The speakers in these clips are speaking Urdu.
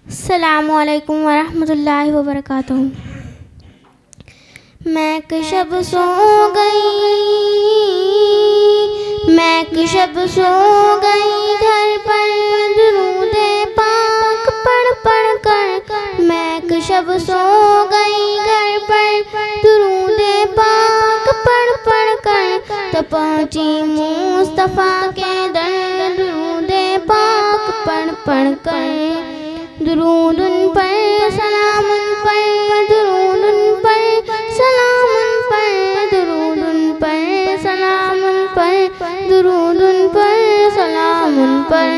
السلام علیکم ورحمۃ اللہ وبرکاتہ۔ میں ایک شب سو گئی، میں ایک شب سو گئی گھر پر درود پاک پڑھ پڑھ کر، میں ایک شب سو گئی گھر پر درود پاک پڑھ پڑھ کر، تو پہنچی مصطفیٰ کے در درود پاک پڑھ پڑھ کر، درود ان پر سلام ان پر، درود ان پر سلام ان پر، درود ان پر سلام ان پر، درود ان پر سلام ان پر۔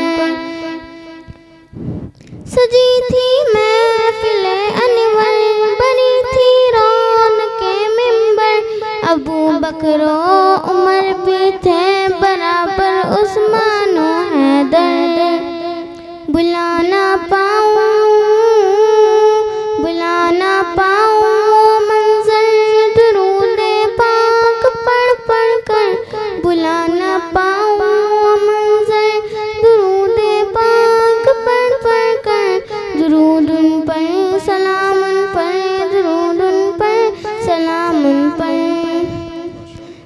سجی تھی محفل انور، بنی تھی رونق منبر، ابو بکر و عمر بھی تھے برابر عثمان و حیدر، بلا نہ پاؤں وہ منظر درود پاک پڑھ پڑھ کر، بلا نہ پاؤں وہ منظر درود پاک پڑھ پڑھ کر، درود ان پر سلام ان پر، درود ان پر سلام ان پر۔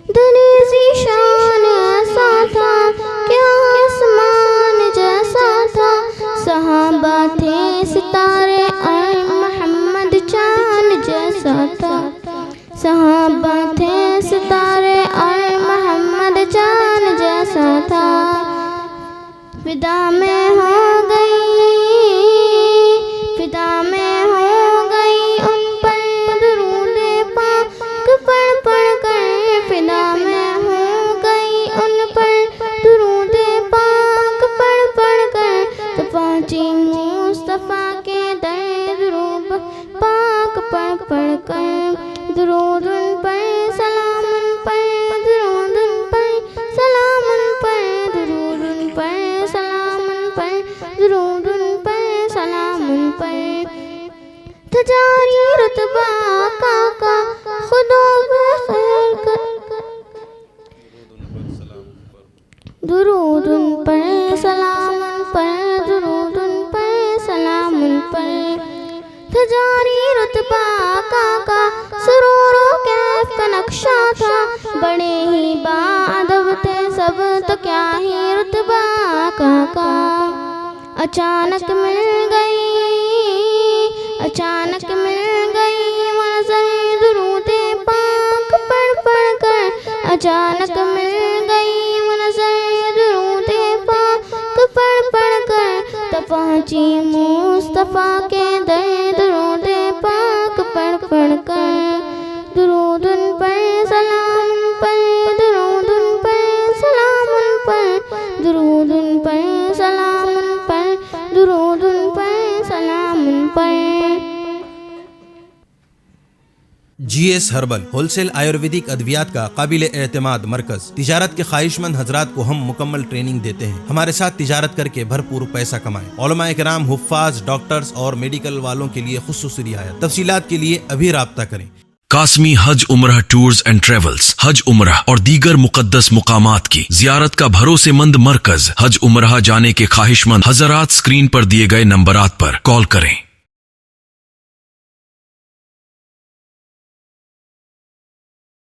دنیزی شان ایسا تھا کیا آسمان جیسا تھا، صحابہ تھے ستارے اور محمد چاند جیسا تھا، صحابہ تھے ستارے اور محمد چاند جیسا تھا، فدا میں ہو گئی، فدا میں ہو گئی ان پر درود پاک پڑھ پڑھ کر، فدا میں ہو گئی ان پر درود پاک پڑھ پڑھ کر، تو پہنچی مصطفیٰ کے در درود پاک پڑھ پڑھ کر، درود ان پر سلام ان پر، درود ان پر سلام ان پر، درود ان پر سلام ان پر، درود ان پر سلام ان پر۔ تجاری رتبہ آقا کا خدا بخیر کر، درود ان پر سلام ان پر، درود ان پر سلام ان پر۔ تجاری رتبہ آقا کا سرور و کیف کا نقشہ تھا، بڑے ہی باادب تھے سب تو کیا ہی رتبہ آقا کا، اچانک مل گئی، اچانک مل گئی وہ نظر درود پاک پڑھ پڑھ کر، اچانک مل گئی وہ نظر درود پاک پڑھ پڑھ کر، تو پہنچی مصطفیٰ کے در درود پاک پڑھ پڑھ کر، درود ان پر سلام ان پر، درود ان پر سلام ان پر، درود ان پر سلام ان پر، درود ان پر سلام ان پر۔ G S herbal wholesale Ayurvedic ادویات کا قابل اعتماد مرکز، تجارت کے خواہش مند حضرات کو ہم مکمل ٹریننگ دیتے ہیں، ہمارے ساتھ تجارت کر کے بھرپور پیسہ کمائیں۔ علماء کرام، حفاظ، ڈاکٹرز اور میڈیکل والوں کے لیے خصوصی رعایت، تفصیلات کے لیے ابھی رابطہ کریں۔ قاسمی حج عمرہ ٹورز اینڈ ٹریولز، حج عمرہ اور دیگر مقدس مقامات کی زیارت کا بھروسے مند مرکز۔ حج عمرہ جانے کے خواہش مند حضرات اسکرین پر دیے گئے نمبرات پر کال کریں۔